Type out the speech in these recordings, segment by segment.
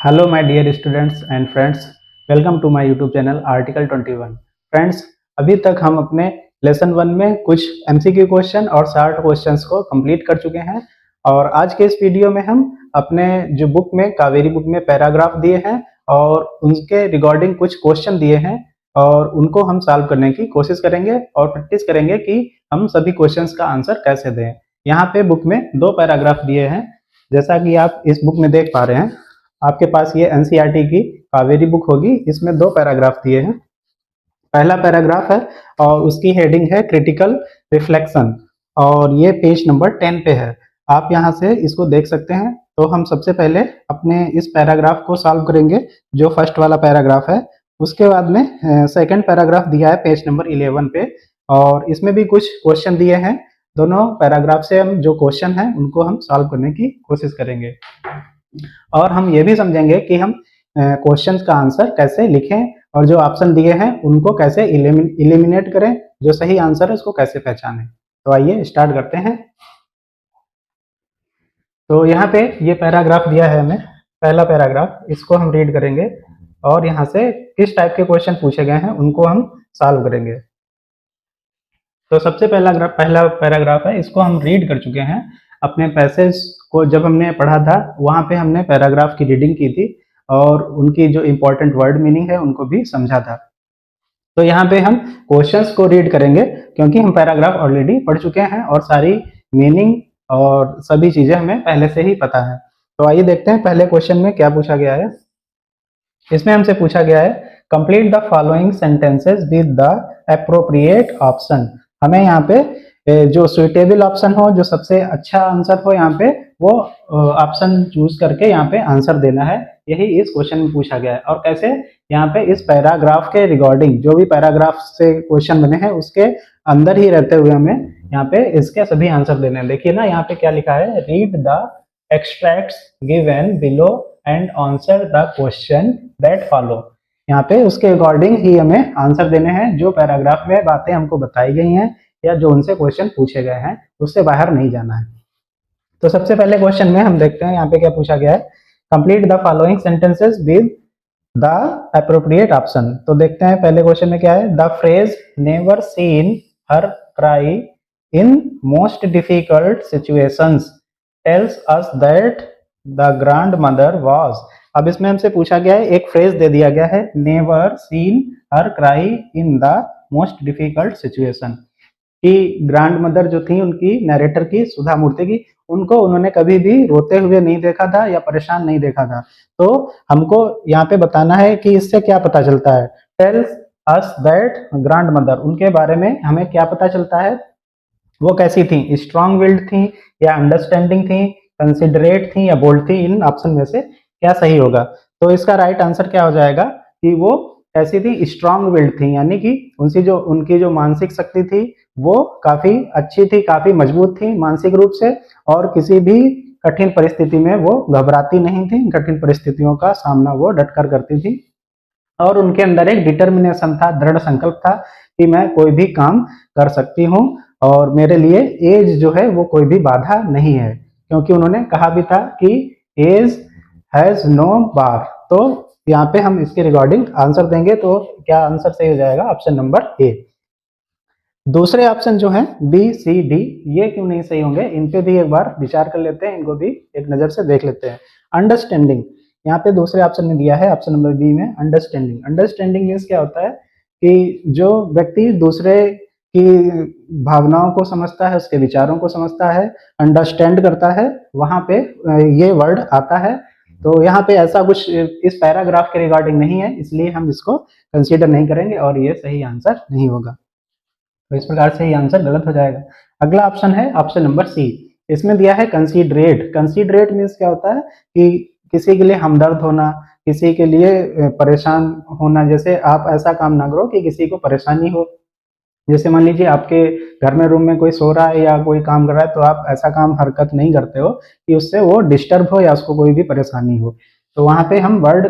Hello my dear students and friends, welcome to my YouTube channel article 21। Friends, अभी तक हम अपने lesson 1 में कुछ एमसीक्यू क्वेश्चन और शार्ट क्वेश्चंस को कंप्लीट कर चुके हैं और आज के इस वीडियो में हम अपने जो बुक में कावेरी बुक में पैराग्राफ दिए हैं और उनके रिगार्डिंग कुछ क्वेश्चन दिए हैं और उनको हम सॉल्व करने की कोशिश करेंगे और प्रैक्टिस करेंगे कि हम सभी क्वेश्चंस का आंसर कैसे दें। यहाँ पे बुक में 2 पैराग्राफ दिए हैं, जैसा कि आप इस बुक में देख पा रहे हैं। आपके पास ये एनसीईआरटी की कावेरी बुक होगी, इसमें 2 पैराग्राफ दिए हैं। पहला पैराग्राफ है और उसकी हेडिंग है क्रिटिकल रिफ्लेक्शन और ये पेज नंबर 10 पे है। आप यहाँ से इसको देख सकते हैं। तो हम सबसे पहले अपने इस पैराग्राफ को सॉल्व करेंगे, जो फर्स्ट वाला पैराग्राफ है। उसके बाद में सेकंड पैराग्राफ दिया है पेज नंबर 11 पे और इसमें भी कुछ क्वेश्चन दिए हैं। दोनों पैराग्राफ से हम जो क्वेश्चन है उनको हम सॉल्व करने की कोशिश करेंगे और हम ये भी समझेंगे कि हम क्वेश्चंस का आंसर कैसे लिखें और जो ऑप्शन दिए हैं उनको कैसे इलिमिनेट करें, जो सही आंसर है उसको कैसे पहचानें। तो आइए स्टार्ट करते हैं। तो यहाँ पे ये पैराग्राफ दिया है हमें, पहला पैराग्राफ, इसको हम रीड करेंगे और यहाँ से किस टाइप के क्वेश्चन पूछे गए हैं उनको हम सॉल्व करेंगे। तो सबसे पहला पैराग्राफ है, इसको हम रीड कर चुके हैं। अपने पैसेज को जब हमने पढ़ा था वहाँ पे हमने पैराग्राफ की रीडिंग की थी और उनकी जो इम्पोर्टेंट वर्ड मीनिंग है उनको भी समझा था। तो यहाँ पे हम क्वेश्चंस को रीड करेंगे क्योंकि हम पैराग्राफ ऑलरेडी पढ़ चुके हैं और सारी मीनिंग और सभी चीजें हमें पहले से ही पता है। तो आइए देखते हैं पहले क्वेश्चन में क्या पूछा गया है। इसमें हमसे पूछा गया है complete the following sentences with the appropriate option. हमें यहाँ पे जो सुइटेबल ऑप्शन हो, जो सबसे अच्छा आंसर हो, यहाँ पे वो ऑप्शन चूज करके यहाँ पे आंसर देना है। यही इस क्वेश्चन में पूछा गया है। और कैसे, यहाँ पे इस पैराग्राफ के रिगार्डिंग जो भी पैराग्राफ से क्वेश्चन बने हैं उसके अंदर ही रहते हुए हमें यहाँ पे इसके सभी आंसर देने हैं। देखिए ना, यहाँ पे क्या लिखा है, read the extracts given below and answer the question that follow. यहाँ पे उसके अकॉर्डिंग ही हमें आंसर देने हैं। जो पैराग्राफ में बातें हमको बताई गई हैं या जो उनसे क्वेश्चन पूछे गए हैं उससे बाहर नहीं जाना है। तो सबसे पहले क्वेश्चन में हम देखते हैं यहाँ पे क्या पूछा गया है, complete the following sentences with the appropriate option. तो देखते हैं पहले क्वेश्चन में क्या है, the phrase never seen her cry in most difficult situations tells us that the grand mother was. अब इसमें हमसे पूछा गया है, एक फ्रेज दे दिया गया है, never seen her cry in the most difficult situation, कि ग्रैंड मदर जो थी उनकी, नरेटर की, सुधा मूर्ति की, उनको उन्होंने कभी भी रोते हुए नहीं देखा था या परेशान नहीं देखा था। तो हमको यहाँ पे बताना है कि इससे क्या पता चलता है, tells us that grand mother, उनके बारे में हमें क्या पता चलता है, वो कैसी थी, स्ट्रॉन्ग विल्ड थी या अंडरस्टैंडिंग थी, कंसिडरेट थी या बोल्ड थी। इन ऑप्शन में से क्या सही होगा? तो इसका राइट आंसर क्या हो जाएगा कि वो कैसी थी, स्ट्रॉन्ग विल्ड थी, यानी कि उनकी जो मानसिक शक्ति थी वो काफी अच्छी थी, काफी मजबूत थी मानसिक रूप से, और किसी भी कठिन परिस्थिति में वो घबराती नहीं थी। कठिन परिस्थितियों का सामना वो डटकर करती थी और उनके अंदर एक डिटर्मिनेशन था, दृढ़ संकल्प था कि मैं कोई भी काम कर सकती हूँ और मेरे लिए एज जो है वो कोई भी बाधा नहीं है, क्योंकि उन्होंने कहा भी था कि एज हैज नो बार। तो यहाँ पे हम इसके रिगार्डिंग आंसर देंगे। तो क्या आंसर सही हो जाएगा? Option number A. दूसरे ऑप्शन जो हैं बी सी डी, ये क्यों नहीं सही होंगे, इन पे भी एक बार विचार कर लेते हैं, इनको भी एक नजर से देख लेते हैं। अंडरस्टैंडिंग, यहाँ पे दूसरे ऑप्शन में दिया है, ऑप्शन नंबर बी में, अंडरस्टैंडिंग। अंडरस्टैंडिंग मीन्स क्या होता है कि जो व्यक्ति दूसरे की भावनाओं को समझता है, उसके विचारों को समझता है, अंडरस्टैंड करता है, वहां पे ये वर्ड आता है। तो यहाँ पे ऐसा कुछ इस पैराग्राफ के रिगार्डिंग नहीं है, इसलिए हम इसको कंसीडर नहीं करेंगे और ये सही आंसर नहीं होगा। तो इस प्रकार से ये आंसर गलत हो जाएगा। अगला ऑप्शन है ऑप्शन नंबर सी, इसमें दिया है कंसीडरेट। कंसीडरेट मीन्स क्या होता है कि किसी के लिए हमदर्द होना, किसी के लिए परेशान होना। जैसे आप ऐसा काम ना करो कि किसी को परेशानी हो। जैसे मान लीजिए आपके घर में रूम में कोई सो रहा है या कोई काम कर रहा है, तो आप ऐसा काम हरकत नहीं करते हो कि उससे वो डिस्टर्ब हो या उसको कोई भी परेशानी हो। तो वहां पे हम वर्ड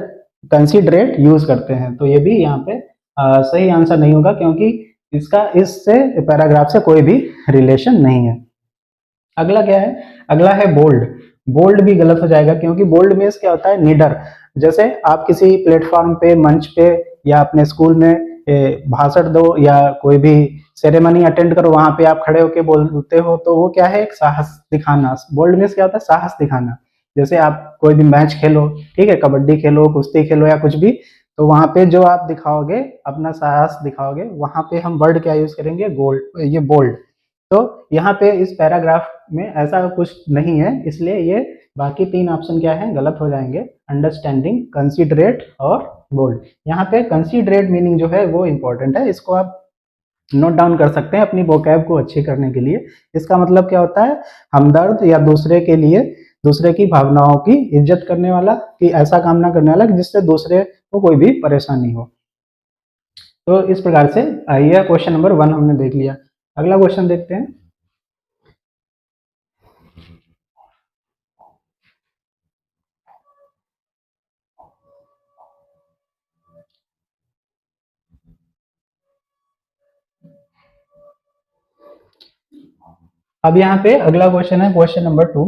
कंसीडरेट यूज करते हैं। तो ये भी यहाँ पे सही आंसर नहीं होगा, क्योंकि इसका इससे पैराग्राफ से कोई भी रिलेशन नहीं है। अगला क्या है? अगला है बोल्ड। बोल्ड भी गलत हो जाएगा, क्योंकि बोल्ड मीन्स क्या होता है, निडर। जैसे आप किसी प्लेटफॉर्म पे, मंच पे या अपने स्कूल में भाषण दो या कोई भी सेरेमनी अटेंड करो, वहां पे आप खड़े होके बोलते हो, तो वो क्या है, एक साहस दिखाना। बोल्डनेस क्या होता है, साहस दिखाना। जैसे आप कोई भी मैच खेलो, ठीक है, कबड्डी खेलो, कुश्ती खेलो या कुछ भी, तो वहां पे जो आप दिखाओगे, अपना साहस दिखाओगे, वहां पे हम वर्ड क्या यूज करेंगे, गोल्ड, ये बोल्ड। तो यहाँ पे इस पैराग्राफ में ऐसा कुछ नहीं है, इसलिए ये बाकी 3 ऑप्शन क्या है, गलत हो जाएंगे। अंडरस्टैंडिंग, कंसीडरेट और बोल्ड। यहाँ पे कंसीडरेट मीनिंग जो है वो इंपॉर्टेंट है, इसको आप नोट डाउन कर सकते हैं अपनी वोकैब को अच्छी करने के लिए। इसका मतलब क्या होता है, हमदर्द या दूसरे के लिए, दूसरे की भावनाओं की इज्जत करने वाला, कि ऐसा काम ना करने वाला कि जिससे दूसरे को कोई भी परेशानी हो। तो इस प्रकार से यह क्वेश्चन नंबर 1 हमने देख लिया। अगला क्वेश्चन देखते हैं। अब यहाँ पे अगला क्वेश्चन है क्वेश्चन नंबर 2।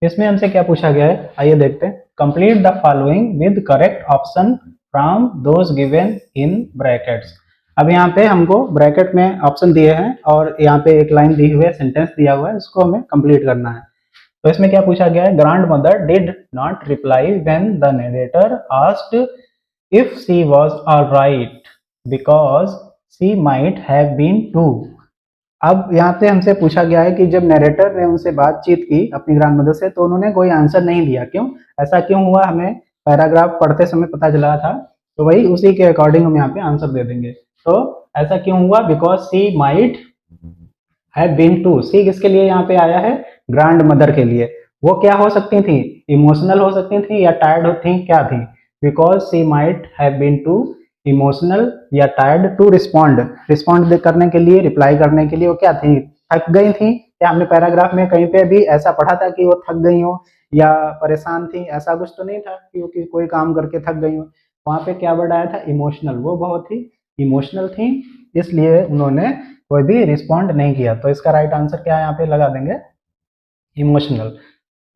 इसमें हमसे क्या पूछा गया है, आइए देखते हैं। Complete the following with correct option from those given in brackets. अब यहाँ पे हमको ब्रैकेट में ऑप्शन दिए हैं और यहाँ पे एक लाइन दी हुई है, सेंटेंस दिया हुआ है, इसको हमें कंप्लीट करना है। तो इसमें क्या पूछा गया है, grandmother did not reply when the narrator asked if she was alright because she might have been too. अब यहाँ पे हमसे पूछा गया है कि जब नरेटर ने उनसे बातचीत की अपनी ग्रैंड मदर से, तो उन्होंने कोई आंसर नहीं दिया, क्यों, ऐसा क्यों हुआ, हमें पैराग्राफ पढ़ते समय पता चला था, तो वही उसी के अकॉर्डिंग हम यहाँ पे आंसर दे देंगे। तो ऐसा क्यों हुआ, because she might have been to. She किसके लिए यहाँ पे आया है, ग्रैंड मदर के लिए। वो क्या हो सकती थी, इमोशनल हो सकती थी या टायर्ड थी, क्या थी, because she might have been too emotional या टायर्ड टू रिस्पॉन्ड। रिस्पॉन्ड करने के लिए, रिप्लाई करने के लिए वो क्या थी, थक गई थी। क्या हमने पैराग्राफ में कहीं पे भी ऐसा पढ़ा था कि वो थक गई हो या परेशान थी, ऐसा कुछ तो नहीं था क्योंकि कोई काम करके थक गई हो। वहां पे क्या वर्ड आया था, इमोशनल। वो बहुत ही इमोशनल थी, इसलिए उन्होंने कोई भी रिस्पॉन्ड नहीं किया। तो इसका राइट आंसर क्या है, यहाँ पे लगा देंगे इमोशनल।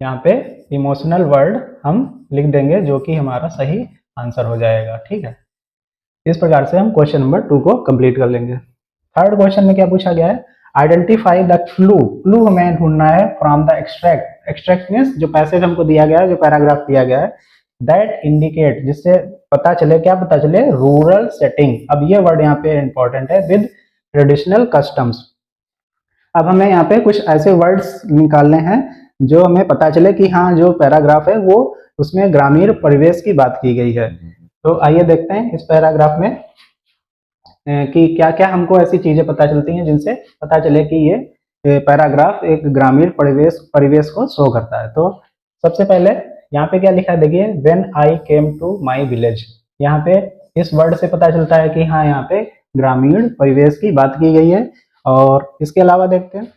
यहाँ पे इमोशनल वर्ड हम लिख देंगे, जो कि हमारा सही आंसर हो जाएगा। ठीक है, इस प्रकार से हम क्वेश्चन नंबर 2 को कंप्लीट कर लेंगे। थर्ड क्वेश्चन में क्या पूछा गया है, आइडेंटिफाई द क्लू। क्लू हमें ढूंढना है from the extract. Extract means जो पैसेज हमको दिया गया है, जो पैराग्राफ दिया गया है, दैट इंडिकेट, जिससे पता चले, क्या पता चले, रूरल सेटिंग। अब ये वर्ड यहाँ पे इंपॉर्टेंट है, विद ट्रेडिशनल कस्टम्स। अब हमें यहाँ पे कुछ ऐसे वर्ड्स निकालने हैं जो हमें पता चले कि हाँ, जो पैराग्राफ है वो उसमें ग्रामीण परिवेश की बात की गई है। तो आइए देखते हैं इस पैराग्राफ में कि क्या क्या हमको ऐसी चीजें पता चलती हैं जिनसे पता चले कि ये पैराग्राफ एक ग्रामीण परिवेश को शो करता है। तो सबसे पहले यहाँ पे क्या लिखा है, देखिए, when I came to my village. यहाँ पे इस वर्ड से पता चलता है कि हाँ, यहाँ पे ग्रामीण परिवेश की बात की गई है। और इसके अलावा देखते हैं,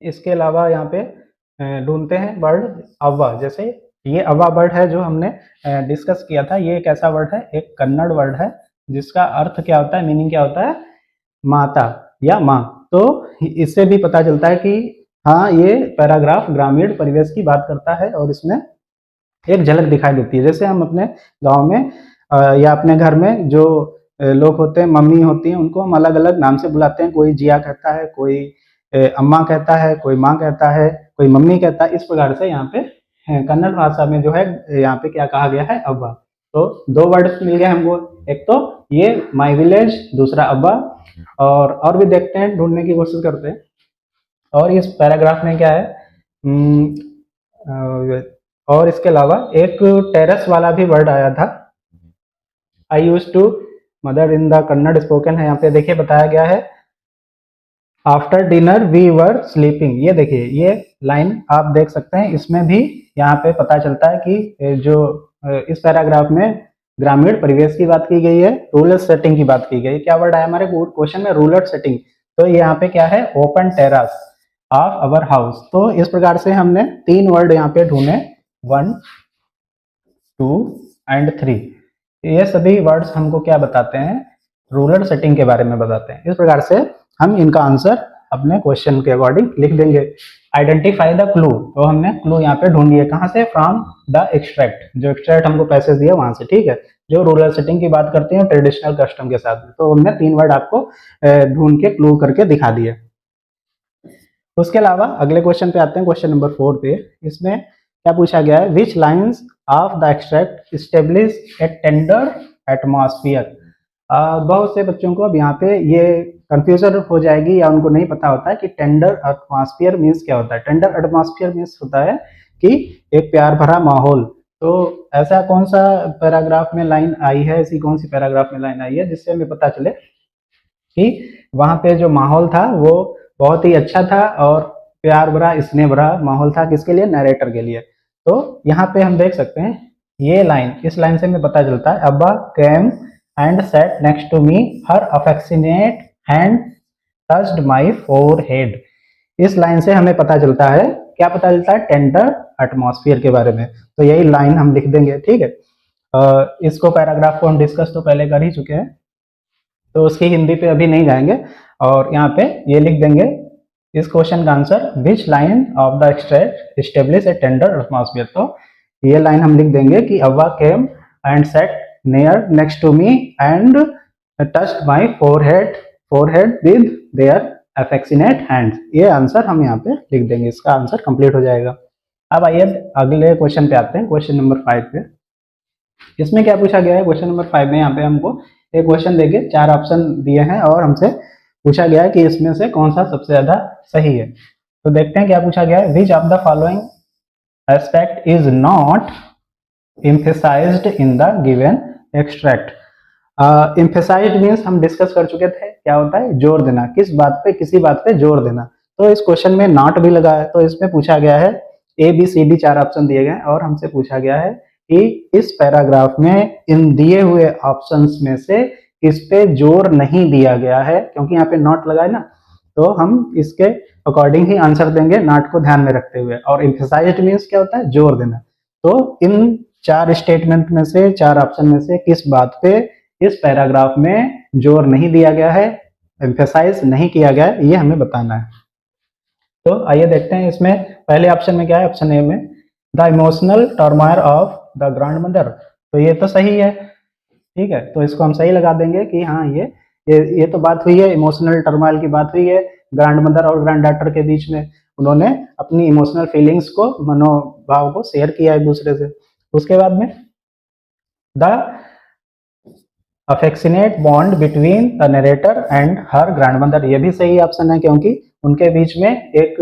इसके अलावा यहाँ पे ढूंढते हैं वर्ड अव्वा। जैसे ये अव्वा वर्ड है जो हमने डिस्कस किया था, ये एक ऐसा वर्ड है, एक कन्नड़ वर्ड है, जिसका अर्थ क्या होता है, मीनिंग क्या होता है, माता या माँ। तो इससे भी पता चलता है कि हाँ, ये पैराग्राफ ग्रामीण परिवेश की बात करता है और इसमें एक झलक दिखाई देती है। जैसे हम अपने गांव में या अपने घर में जो लोग होते हैं, मम्मी होती हैं, उनको हम अलग अलग नाम से बुलाते हैं। कोई जिया कहता है, कोई अम्मा कहता है, कोई माँ कहता है, कोई मम्मी कहता है। इस प्रकार से यहाँ पे कन्नड़ भाषा में जो है, यहाँ पे क्या कहा गया है, अब्बा। तो 2 वर्ड मिल गए हमको, एक तो ये माई विलेज, दूसरा अब्बा। और भी देखते हैं, ढूंढने की कोशिश करते हैं। और इस पैराग्राफ में क्या है, और इसके अलावा एक टेरेस वाला भी वर्ड आया था, I use to mother in the Kannada spoken है। यहाँ पे देखिए बताया गया है, after dinner we were sleeping. ये देखिए, ये लाइन आप देख सकते हैं, इसमें भी यहाँ पे पता चलता है कि जो इस पैराग्राफ में ग्रामीण परिवेश की बात की गई है, रूरल सेटिंग की बात की गई। क्या वर्ड आया हमारे क्वेश्चन में, रूरल सेटिंग। तो यहाँ पे क्या है, open terrace of our house. तो इस प्रकार से हमने 3 वर्ड यहाँ पे ढूंढे, 1, 2 एंड 3। ये सभी वर्ड्स हमको क्या बताते हैं, रूरल सेटिंग के बारे में बताते हैं। इस प्रकार से हम इनका आंसर अपने क्वेश्चन के अकॉर्डिंग लिख देंगे। आइडेंटिफाई द क्लू, तो हमने क्लू यहाँ पे ढूंढी है कहाँ से, फ्रॉम द एक्सट्रैक्ट, जो एक्सट्रैक्ट हमको पैसेज दिया वहां से, ठीक है, जो रूरल सेटिंग की बात करते हैं ट्रेडिशनल कस्टम के साथ। तो हमने 3 वर्ड आपको ढूंढ के क्लू करके दिखा दिए। उसके अलावा अगले क्वेश्चन पे आते हैं, क्वेश्चन नंबर 4 पे। इसमें क्या पूछा गया है, which lines of the extract establish a tender atmosphere. बहुत से बच्चों को अब यहाँ पे ये कंफ्यूजन हो जाएगी या उनको नहीं पता होता है कि टेंडर एटमॉस्फियर मीन्स क्या होता है। टेंडर एटमॉस्फियर मीन्स होता है कि एक प्यार भरा माहौल। तो ऐसा कौन सा पैराग्राफ में लाइन आई है, ऐसी कौन सी पैराग्राफ में लाइन आई है जिससे हमें पता चले कि वहां पे जो माहौल था वो बहुत ही अच्छा था और प्यार भरा स्नेह भरा माहौल था, किसके लिए, नरेटर के लिए। तो यहाँ पे हम देख सकते हैं ये लाइन, इस लाइन से हमें पता चलता है, अब्बा came and sat next to me, her affectionate hand touched my forehead. इस लाइन से हमें पता चलता है, क्या पता चलता है, टेंडर एटमॉस्फेयर के बारे में। तो यही लाइन हम लिख देंगे, ठीक है। इसको पैराग्राफ को हम डिस्कस तो पहले कर ही चुके हैं, तो उसकी हिंदी पे अभी नहीं जाएंगे। और यहाँ पे ये लिख देंगे इस क्वेश्चन का answer, which line of the extract establish a tender atmosphere. तो ये लाइन हम लिख देंगे कि Avva came and sat near next to me and touched my forehead with their affectionate hands. ये आंसर हम यहाँ पे लिख देंगे, इसका आंसर कंप्लीट हो जाएगा। अब आइए अगले क्वेश्चन पे आते हैं, क्वेश्चन नंबर 5 पे। इसमें क्या पूछा गया है, क्वेश्चन नंबर 5 में यहाँ पे हमको एक क्वेश्चन देके 4 ऑप्शन दिए हैं और हमसे पूछा गया है कि इसमें से कौन सा सबसे ज्यादा सही है। तो देखते हैं क्या पूछा गया है, which of the following aspect is not emphasised in the given extract. Emphasised means हम डिस्कस कर चुके थे, क्या होता है, जोर देना, किस बात पे, किसी बात पे जोर देना। तो इस क्वेश्चन में नॉट भी लगा है, तो इसमें पूछा गया है ABCD 4 ऑप्शन दिए गए और हमसे पूछा गया है कि इस पैराग्राफ में इन दिए हुए ऑप्शंस में से किस पे जोर नहीं दिया गया है, क्योंकि यहाँ पे नॉट लगा है ना, तो हम इसके अकॉर्डिंग ही आंसर देंगे, नॉट को ध्यान में रखते हुए। और एम्फेसाइज्ड मीन्स क्या होता है, जोर देना। तो इन 4 स्टेटमेंट में से, 4 ऑप्शन में से किस बात पे इस पैराग्राफ में जोर नहीं दिया गया है, एम्फेसाइज नहीं किया गया है, ये हमें बताना है। तो आइए देखते हैं इसमें पहले ऑप्शन में क्या है, ऑप्शन ए में the emotional turmoil of the grand mother. तो ये तो सही है, ठीक है, तो इसको हम सही लगा देंगे कि हाँ ये तो बात हुई है, इमोशनल टर्मोइल की बात हुई है ग्रैंड मदर और ग्रैंड डॉटर के बीच में, उन्होंने अपनी इमोशनल फीलिंग्स को, मनोभाव को शेयर किया एक दूसरे से। उसके बाद में the affectionate bond between the narrator and her grandmother, ये भी सही ऑप्शन है, क्योंकि उनके बीच में एक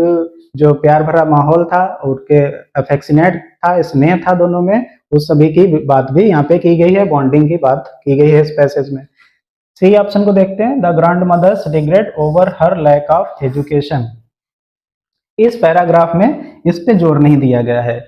जो प्यार भरा माहौल था, उनके अफेक्शनेट था, स्नेह था दोनों में, उस सभी की बात भी यहाँ पे की गई है, बॉन्डिंग की बात की गई है इस पैसेज में। सी ऑप्शन को देखते हैं, the grandmother's regret over her lack of education. इस पैराग्राफ में इस पे जोर नहीं दिया गया है,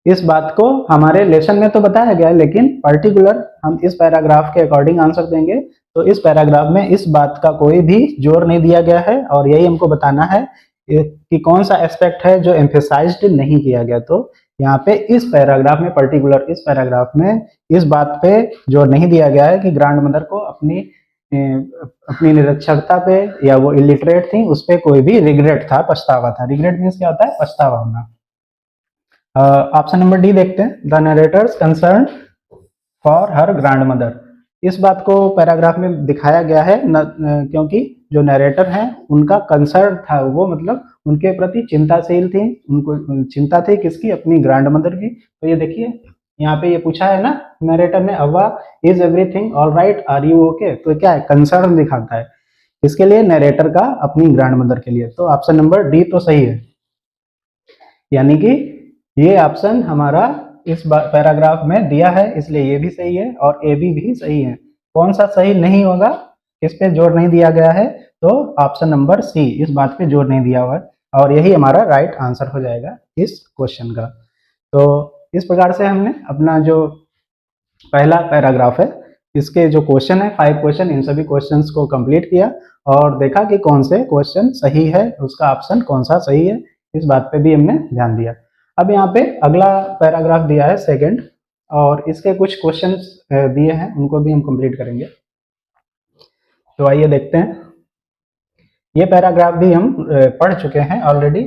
इस बात को हमारे लेसन में तो बताया गया है, लेकिन पर्टिकुलर हम इस पैराग्राफ के अकॉर्डिंग आंसर देंगे। तो इस पैराग्राफ में इस बात का कोई भी जोर नहीं दिया गया है और यही हमको बताना है कि कौन सा एस्पेक्ट है जो एम्फेसाइज्ड नहीं किया गया। तो यहाँ पे इस पैराग्राफ में, पर्टिकुलर इस पैराग्राफ में इस बात पे जोर नहीं दिया गया है कि ग्रैंड मदर को अपनी निरक्षरता पे या वो इलिटरेट थी उस पर कोई भी रिग्रेट था, पछतावा था। रिग्रेट मीन्स क्या होता है, पछतावा होना। ऑप्शन नंबर डी देखते हैं, the narrator's concern for her grand mother. इस बात को पैराग्राफ में दिखाया गया है क्योंकि जो नरेटर हैं उनका कंसर्न था, वो मतलब उनके प्रति चिंताशील थी, उनको चिंता थी किसकी, अपनी ग्रैंड मदर की। तो ये देखिए यहाँ पे ये पूछा है ना नरेटर ने, Avva is everything all right, are you okay. तो क्या है, कंसर्न दिखाता है इसके लिए, नरेटर का अपनी ग्रैंड मदर के लिए। तो ऑप्शन नंबर डी तो सही है, यानी कि ये ऑप्शन हमारा इस पैराग्राफ में दिया है, इसलिए ये भी सही है और ए भी सही है। कौन सा सही नहीं होगा, किस पे जोर नहीं दिया गया है, तो ऑप्शन नंबर सी, इस बात पे जोर नहीं दिया हुआ है, और यही हमारा राइट आंसर हो जाएगा इस क्वेश्चन का। तो इस प्रकार से हमने अपना जो पहला पैराग्राफ है, इसके जो क्वेश्चन है 5 क्वेश्चन, इन सभी क्वेश्चंस को कंप्लीट किया और देखा कि कौन से क्वेश्चन सही है, उसका ऑप्शन कौन सा सही है, इस बात पे भी हमने ध्यान दिया। अब यहाँ पे अगला पैराग्राफ दिया है सेकंड, और इसके कुछ क्वेश्चंस दिए हैं, उनको भी हम कंप्लीट करेंगे। तो आइए देखते हैं। ये पैराग्राफ भी हम पढ़ चुके हैं ऑलरेडी,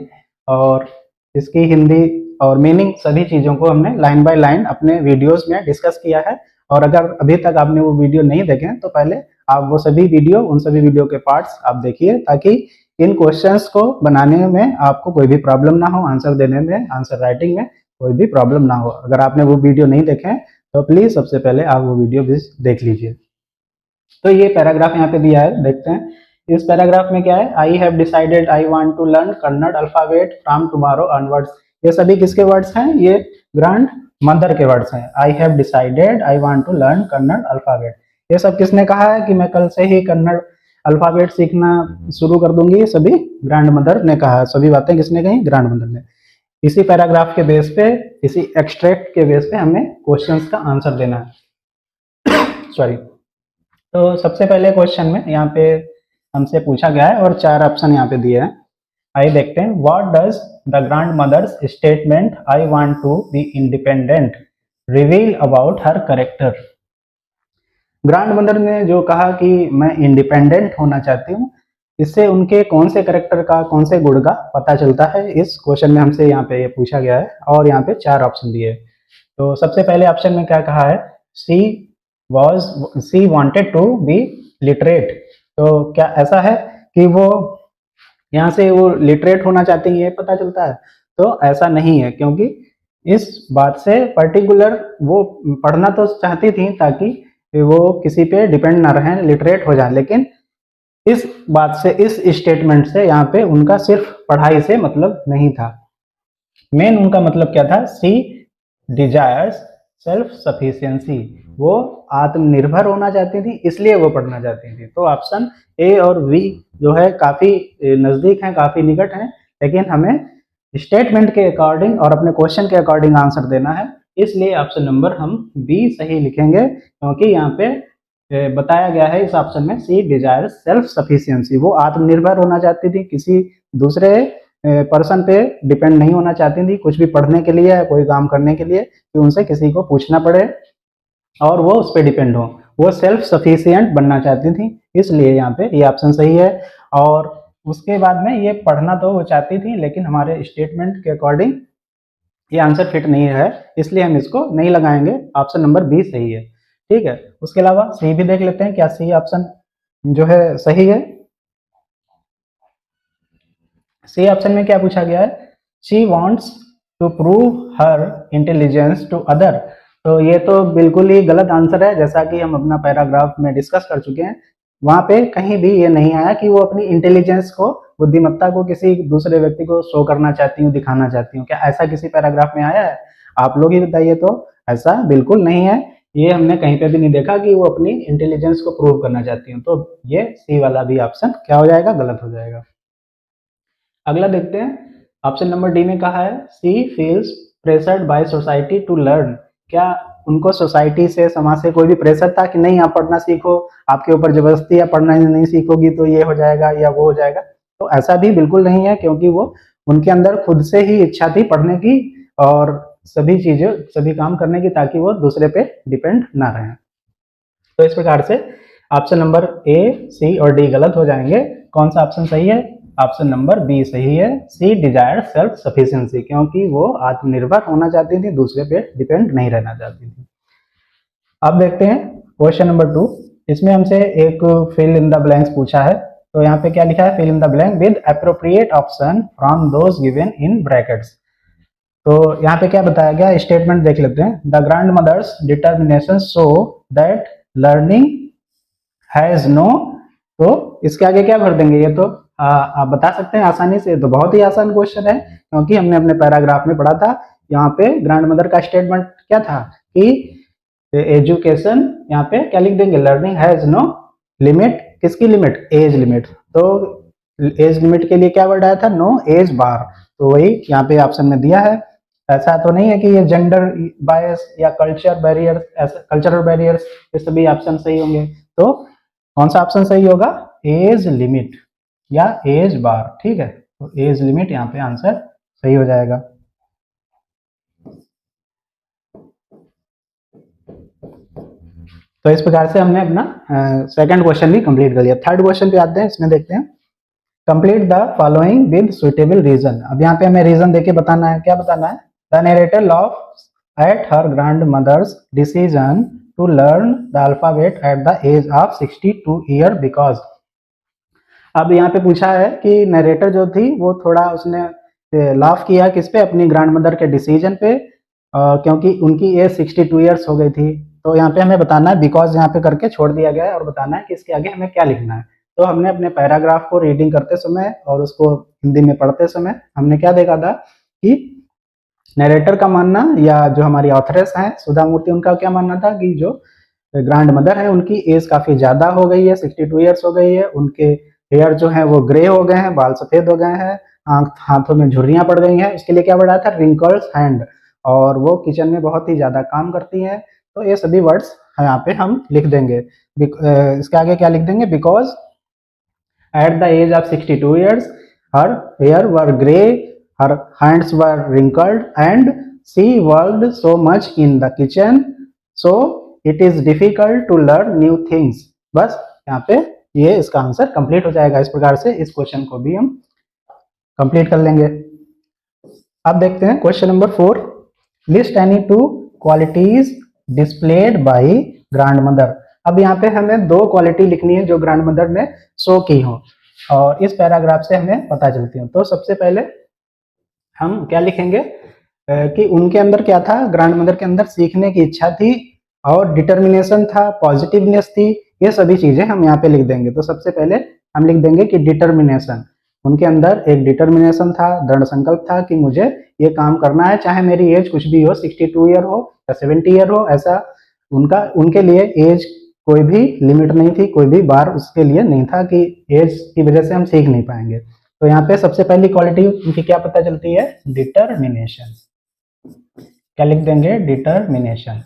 और इसकी हिंदी और मीनिंग सभी चीज़ों को हमने लाइन बाय लाइन अपने वीडियोस में डिस्कस किया है। और अगर अभी तक आपने वो वीडियो नहीं देखे हैं तो पहले आप वो सभी वीडियो, उन सभी वीडियो के पार्ट्स आप देखिए, ताकि इन क्वेश्चंस को बनाने में आपको कोई भी प्रॉब्लम ना हो, आंसर देने में, आंसर राइटिंग में कोई भी प्रॉब्लम ना हो। अगर आपने वो वीडियो नहीं देखे हैं तो प्लीज़ सबसे पहले आप वो वीडियो भी देख लीजिए। तो ये पैराग्राफ यहाँ पे दिया है, देखते हैं इस पैराग्राफ में क्या है। I have decided I want to learn Kannada alphabet from tomorrow onwards. ये सभी किसके वर्ड्स हैं? ये ग्रैंड मदर के वर्ड्स हैं। I have decided I want to learn Kannada alphabet, ये सब किसने कहा है कि मैं कल से ही कन्नड़ अल्फाबेट सीखना शुरू कर दूंगी? ये सभी ग्रैंड मदर ने कहा है। सभी बातें किसने कही? ग्रैंड मदर ने। इसी पैराग्राफ के बेस पे, इसी एक्सट्रैक्ट के बेस पे हमें क्वेश्चंस का आंसर देना है। सॉरी। तो सबसे पहले क्वेश्चन में यहाँ पे हमसे पूछा गया है और 4 ऑप्शन यहाँ पे दिए हैं। आइए देखते हैं। What does the grandmother's statement I want to be independent reveal about her character? Grandmother ने जो कहा कि मैं इंडिपेंडेंट होना चाहती हूँ, इससे उनके कौन से कैरेक्टर का, कौन से गुण का पता चलता है, इस क्वेश्चन में हमसे यहाँ पे ये पूछा गया है। और यहाँ पे 4 ऑप्शन दिए। तो सबसे पहले ऑप्शन में क्या कहा है? सी वांटेड टू बी लिटरेट। तो क्या ऐसा है कि वो यहाँ से वो लिटरेट होना चाहती है, ये पता चलता है? तो ऐसा नहीं है, क्योंकि इस बात से पर्टिकुलर वो पढ़ना तो चाहती थी ताकि वो किसी पे डिपेंड ना रहें, लिटरेट हो जाए, लेकिन इस बात से, इस स्टेटमेंट से यहाँ पे उनका सिर्फ पढ़ाई से मतलब नहीं था। मेन उनका मतलब क्या था? सी डिजायर्स सेल्फ सफिशियंसी, वो आत्मनिर्भर होना चाहती थी, इसलिए वो पढ़ना चाहती थी। तो ऑप्शन ए और बी जो है काफी नजदीक हैं, काफी निकट हैं, लेकिन हमें स्टेटमेंट के अकॉर्डिंग और अपने क्वेश्चन के अकॉर्डिंग आंसर देना है, इसलिए ऑप्शन नंबर हम बी सही लिखेंगे। क्योंकि यहाँ पे बताया गया है इस ऑप्शन में, सी डिजायर सेल्फ सफिशियंसी, वो आत्मनिर्भर होना चाहती थी, किसी दूसरे पर्सन पे डिपेंड नहीं होना चाहती थी, कुछ भी पढ़ने के लिए या कोई काम करने के लिए कि उनसे किसी को पूछना पड़े और वो उस पर डिपेंड हो। वो सेल्फ सफिशियंट बनना चाहती थी, इसलिए यहाँ पे ये ऑप्शन सही है। और उसके बाद में ये पढ़ना तो वो चाहती थी, लेकिन हमारे स्टेटमेंट के अकॉर्डिंग ये आंसर फिट नहीं है, इसलिए हम इसको नहीं लगाएंगे। ऑप्शन नंबर बी सही है। ठीक है। उसके अलावा सी भी देख लेते हैं, क्या सी ऑप्शन जो है सही है? सी ऑप्शन में क्या पूछा गया है? She wants to prove her intelligence to other. तो ये तो बिल्कुल ही गलत आंसर है, जैसा कि हम अपना पैराग्राफ में डिस्कस कर चुके हैं। वहां पे कहीं भी ये नहीं आया कि वो अपनी इंटेलिजेंस को, बुद्धिमत्ता को किसी दूसरे व्यक्ति को शो करना चाहती हूँ, दिखाना चाहती हूँ। क्या ऐसा किसी पैराग्राफ में आया है? आप लोग ही बताइए। तो ऐसा बिल्कुल नहीं है, ये हमने कहीं पे भी नहीं देखा कि वो अपनी इंटेलिजेंस को प्रूव करना चाहती हूँ। तो ये सी वाला भी ऑप्शन क्या हो जाएगा? गलत हो जाएगा। अगला देखते हैं। ऑप्शन नंबर डी में कहा है she feels pressured by society to learn. क्या उनको सोसाइटी से, समाज से कोई भी प्रेशर था कि नहीं आप पढ़ना सीखो, आपके ऊपर जबरदस्ती या पढ़ना नहीं सीखोगी तो ये हो जाएगा या वो हो जाएगा? तो ऐसा भी बिल्कुल नहीं है, क्योंकि वो उनके अंदर खुद से ही इच्छा थी पढ़ने की और सभी चीजें, सभी काम करने की, ताकि वो दूसरे पे डिपेंड ना रहे। तो इस प्रकार से ऑप्शन नंबर ए, सी और डी गलत हो जाएंगे। कौन सा ऑप्शन सही है? ऑप्शन नंबर बी सही है, सी डिजायर सेल्फ सफिशिएंसी, क्योंकि वो आत्मनिर्भर होना चाहती थी, दूसरे पे डिपेंड नहीं रहना चाहती थी। अब देखते हैं क्वेश्चन नंबर 2। इसमें हमसे एक फिल इन द ब्लैंक्स पूछा है। तो यहाँ पे क्या लिखा है? Fill in the blank with appropriate option from those given in brackets. तो यहाँ पे क्या बताया गया? स्टेटमेंट देख लेते हैं। The grandmother's determination show that learning has no. तो इसके आगे क्या भर देंगे? ये तो आप बता सकते हैं आसानी से, तो बहुत ही आसान क्वेश्चन है, क्योंकि हमने अपने पैराग्राफ में पढ़ा था। यहाँ पे ग्रैंड मदर का स्टेटमेंट क्या था कि एजुकेशन, यहाँ पे क्या लिख देंगे? Learning has no limit. किसकी लिमिट? Age limit. तो एज लिमिट के लिए क्या वर्ड आया था? No age bar. तो वही यहाँ पे ऑप्शन में दिया है। ऐसा तो नहीं है कि ये जेंडर बायस या कल्चरल बैरियर्स, ये सभी ऑप्शन सही होंगे। तो कौन सा ऑप्शन सही होगा? एज लिमिट या एज बार। ठीक है, तो एज लिमिट यहाँ पे आंसर सही हो जाएगा। तो इस प्रकार से हमने अपना सेकंड क्वेश्चन भी कंप्लीट कर लिया। थर्ड क्वेश्चन पे आते हैं, इसमें देखते हैं। Complete the following with suitable reason. अब यहाँ पे हमें रीजन देके बताना है, क्या बताना है? The narrator love at her grandmother's decision to learn the alphabet at the age of 62 year because. अब यहाँ पे पूछा है कि नरेटर जो थी वो थोड़ा उसने लाफ किया किस पे? अपनी ग्रैंड मदर के डिसीजन पे, क्योंकि उनकी एज 62 ईयर्स हो गई थी। तो यहाँ पे हमें बताना है बिकॉज यहाँ पे करके छोड़ दिया गया है और बताना है कि इसके आगे हमें क्या लिखना है। तो हमने अपने पैराग्राफ को रीडिंग करते समय और उसको हिंदी में पढ़ते समय हमने क्या देखा था कि नरेटर का मानना या जो हमारी ऑथरेस हैं सुधा मूर्ति, उनका क्या मानना था कि जो ग्रैंड मदर है उनकी एज काफी ज्यादा हो गई है, 62 ईयर्स हो गई है, उनके हेयर जो है वो ग्रे हो गए हैं, बाल सफेद हो गए हैं, हाथों में झुर्रियां पड़ गई हैं। उसके लिए क्या बढ़ा था? रिंकल्स हैंड, और वो किचन में बहुत ही ज्यादा काम करती हैं। तो ये सभी वर्ड्स यहाँ पे हम लिख देंगे। इसके आगे क्या लिख देंगे? Because at the age of 62 years her hair were grey, her hands were wrinkled and she worked so much in the kitchen so it is difficult to learn new things. बस यहाँ पे ये इसका आंसर कंप्लीट हो जाएगा। इस प्रकार से इस क्वेश्चन को भी हम कंप्लीट कर लेंगे। अब देखते हैं question number 4। List any two qualities displayed by grand mother. अब यहाँ पे हमें दो क्वालिटी लिखनी है जो ग्रैंड मदर ने शो की हो और इस पैराग्राफ से हमें पता चलती हो। तो सबसे पहले हम क्या लिखेंगे कि उनके अंदर क्या था? ग्रैंड मदर के अंदर सीखने की इच्छा थी और डिटर्मिनेशन था, पॉजिटिवनेस थी। ये सभी चीजें हम यहाँ पे लिख देंगे। तो सबसे पहले हम लिख देंगे कि डिटर्मिनेशन, उनके अंदर एक डिटर्मिनेशन था, दृढ़ संकल्प था कि मुझे ये काम करना है, चाहे मेरी एज कुछ भी हो, 62 ईयर हो या 70 ईयर हो। ऐसा उनके लिए एज कोई भी लिमिट नहीं थी, कोई भी बार उसके लिए नहीं था कि एज की वजह से हम सीख नहीं पाएंगे। तो यहाँ पे सबसे पहली क्वालिटी उनकी क्या पता चलती है? डिटर्मिनेशन। क्या लिख देंगे? डिटर्मिनेशन।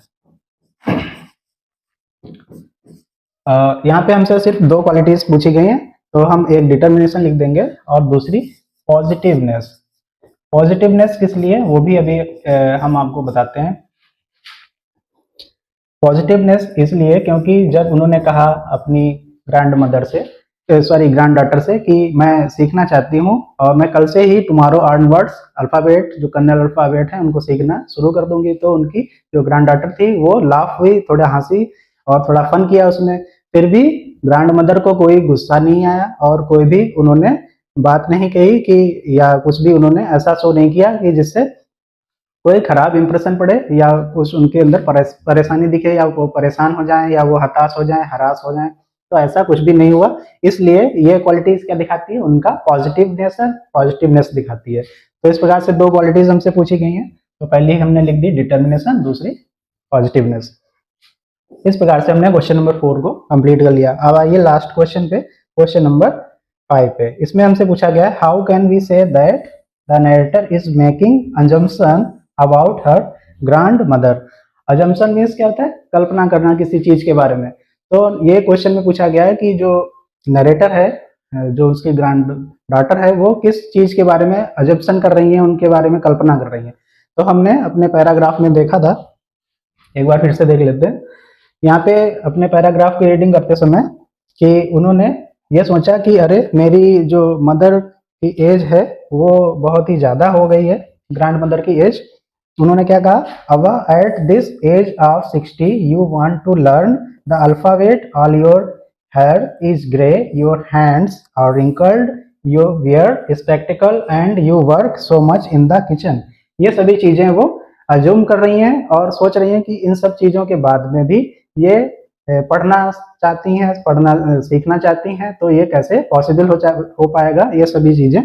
यहाँ पे हमसे सिर्फ दो क्वालिटीज पूछी गई हैं, तो हम एक डिटर्मिनेशन लिख देंगे और दूसरी पॉजिटिवनेस। पॉजिटिवनेस किस लिए वो भी अभी हम आपको बताते हैं। पॉजिटिवनेस इसलिए क्योंकि जब उन्होंने कहा अपनी ग्रैंड मदर से, ग्रैंड डॉटर से कि मैं सीखना चाहती हूँ और मैं कल से ही टुमारो ऑनवर्ड्स अल्फाबेट, जो कन्नड़ अल्फाबेट है उनको सीखना शुरू कर दूंगी, तो उनकी जो ग्रैंड डॉटर थी वो लाफ हुई, थोड़ा हंसी और थोड़ा फन किया उसने। फिर भी ग्रैंड मदर को कोई गुस्सा नहीं आया और कोई भी उन्होंने बात नहीं कही कि या कुछ भी उन्होंने ऐसा शो नहीं किया कि जिससे कोई खराब इंप्रेशन पड़े या कुछ उनके अंदर परेशानी दिखे या वो परेशान हो जाए या वो हताश हो जाए, हरास हो जाए। तो ऐसा कुछ भी नहीं हुआ। इसलिए ये क्वालिटीज क्या दिखाती है? उनका पॉजिटिवनेस दिखाती है। तो इस प्रकार से दो क्वालिटीज हमसे पूछी गई हैं। तो पहली हमने लिख दी डिटर्मिनेशन, दूसरी पॉजिटिवनेस। इस प्रकार से हमने क्वेश्चन नंबर 4 को कंप्लीट कर लिया। अब आइए लास्ट क्वेश्चन पे, क्वेश्चन नंबर 5 पे। इसमें हमसे पूछा गया है how can we say that the narrator is making assumption about her grandmother. Assumption means क्या होता है? कल्पना करना किसी चीज के बारे में। तो ये क्वेश्चन में पूछा गया है कि जो नरेटर है, जो उसकी ग्रैंड डॉटर है, वो किस चीज के बारे में अजम्पशन कर रही है, उनके बारे में कल्पना कर रही है। तो हमने अपने पैराग्राफ में देखा था, एक बार फिर से देख लेते हैं। यहाँ पे अपने पैराग्राफ की रीडिंग करते समय कि उन्होंने ये सोचा कि अरे मेरी जो मदर की एज है वो बहुत ही ज्यादा हो गई है, ग्रैंड मदर की एज। उन्होंने क्या कहा? अब at this age of 60 you want to learn the alphabet, all your hair is grey, your hands are wrinkled, you wear spectacle and you work so much in the kitchen. ये सभी चीजें वो assume कर रही हैं और सोच रही हैं कि इन सब चीजों के बाद में भी ये पढ़ना चाहती हैं, पढ़ना सीखना चाहती हैं। तो ये कैसे पॉसिबल हो पाएगा? ये सभी चीजें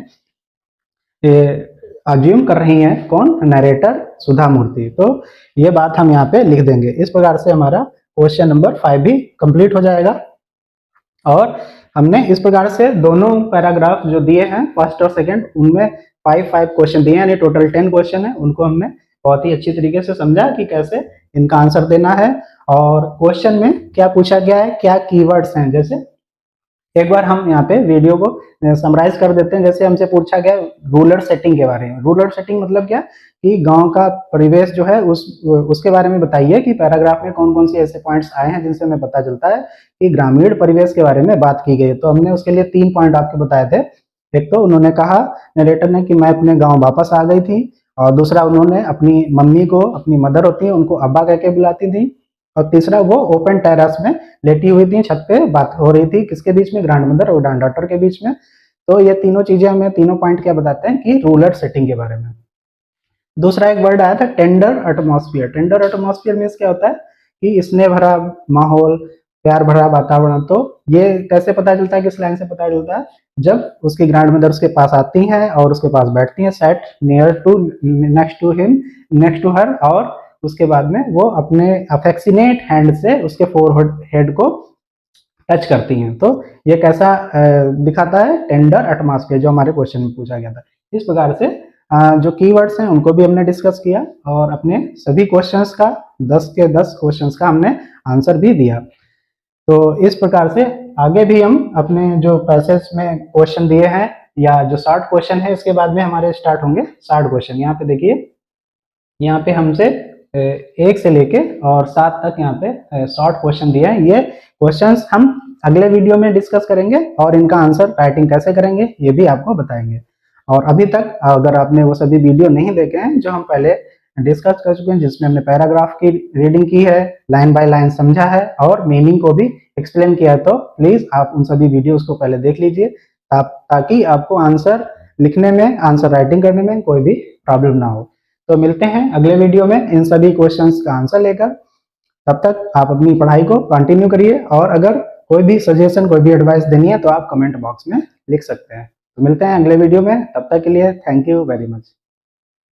अज्यूम कर रही हैं कौन? नरेटर सुधा मूर्ति। तो ये बात हम यहाँ पे लिख देंगे। इस प्रकार से हमारा क्वेश्चन नंबर 5 भी कंप्लीट हो जाएगा। और हमने इस प्रकार से दोनों पैराग्राफ जो दिए हैं फर्स्ट और सेकंड, उनमें 5 क्वेश्चन दिए हैं, यानी टोटल 10 क्वेश्चन है। उनको हमने बहुत ही अच्छी तरीके से समझा कि कैसे इनका आंसर देना है और क्वेश्चन में क्या पूछा गया है, क्या कीवर्ड्स हैं। जैसे एक बार हम यहाँ पे वीडियो को समराइज कर देते हैं। जैसे हमसे पूछा गया रूरल सेटिंग के बारे में। रूरल सेटिंग मतलब क्या कि गांव का परिवेश जो है उसके बारे में बताइए कि पैराग्राफ में कौन कौन से ऐसे पॉइंट्स आए हैं जिनसे हमें पता चलता है कि ग्रामीण परिवेश के बारे में बात की गई। तो हमने उसके लिए 3 पॉइंट आपको बताए थे एक तो उन्होंने कहा नरेटर ने कि मैं अपने गांव वापस आ गई थी, और दूसरा उन्होंने अपनी मम्मी को, अपनी मदर होती है उनको अब्बा कह के बुलाती थी, और तीसरा वो ओपन टेरेस में लेटी हुई थी, छत पे बात हो रही थी किसके बीच में, ग्रैंड मदर और ग्रैंड डॉटर के बीच में। तो ये तीनों चीजें हमें, तीनों पॉइंट क्या बताते हैं कि रूरल सेटिंग के बारे में। दूसरा एक वर्ड आया था tender atmosphere. Tender atmosphere means क्या होता है कि स्नेह भरा माहौल, प्यार भरा वातावरण। तो ये कैसे पता चलता है, किस लाइन से पता चलता है, जब उसकी ग्रैंड मदर उसके पास आती हैं और उसके पास बैठती हैं, sat near to, next to him, next to her, और उसके बाद में वो अपने अफेक्सिनेट हैंड से उसके फोर हेड को टच करती हैं। तो ये कैसा दिखाता है, टेंडर एटमॉस्फेयर, जो हमारे क्वेश्चन में पूछा गया था। इस प्रकार से जो कीवर्ड्स हैं उनको भी हमने डिस्कस किया, और अपने सभी क्वेश्चंस का 10 के 10 क्वेश्चंस का हमने आंसर भी दिया। तो इस प्रकार से आगे भी हम अपने जो पैसेज में क्वेश्चन दिए हैं, या जो शॉर्ट क्वेश्चन है, इसके बाद में हमारे स्टार्ट होंगे शॉर्ट क्वेश्चन। यहाँ पे देखिए, यहाँ पे हमसे 1 से लेके और 7 तक यहाँ पे शॉर्ट क्वेश्चन दिए हैं। ये क्वेश्चंस हम अगले वीडियो में डिस्कस करेंगे, और इनका आंसर राइटिंग कैसे करेंगे ये भी आपको बताएंगे। और अभी तक अगर आपने वो सभी वीडियो नहीं देखे हैं जो हम पहले डिस्कस कर चुके हैं, जिसमें हमने पैराग्राफ की रीडिंग की है, लाइन बाय लाइन समझा है और मीनिंग को भी एक्सप्लेन किया है, तो प्लीज आप उन सभी वीडियोस को पहले देख लीजिए, ताकि आपको आंसर लिखने में, आंसर राइटिंग करने में कोई भी प्रॉब्लम ना हो। तो मिलते हैं अगले वीडियो में इन सभी क्वेश्चंस का आंसर लेकर। तब तक आप अपनी पढ़ाई को कंटिन्यू करिए, और अगर कोई भी सजेशन, कोई भी एडवाइस देनी है तो आप कमेंट बॉक्स में लिख सकते हैं। तो मिलते हैं अगले वीडियो में, तब तक के लिए थैंक यू वेरी मच।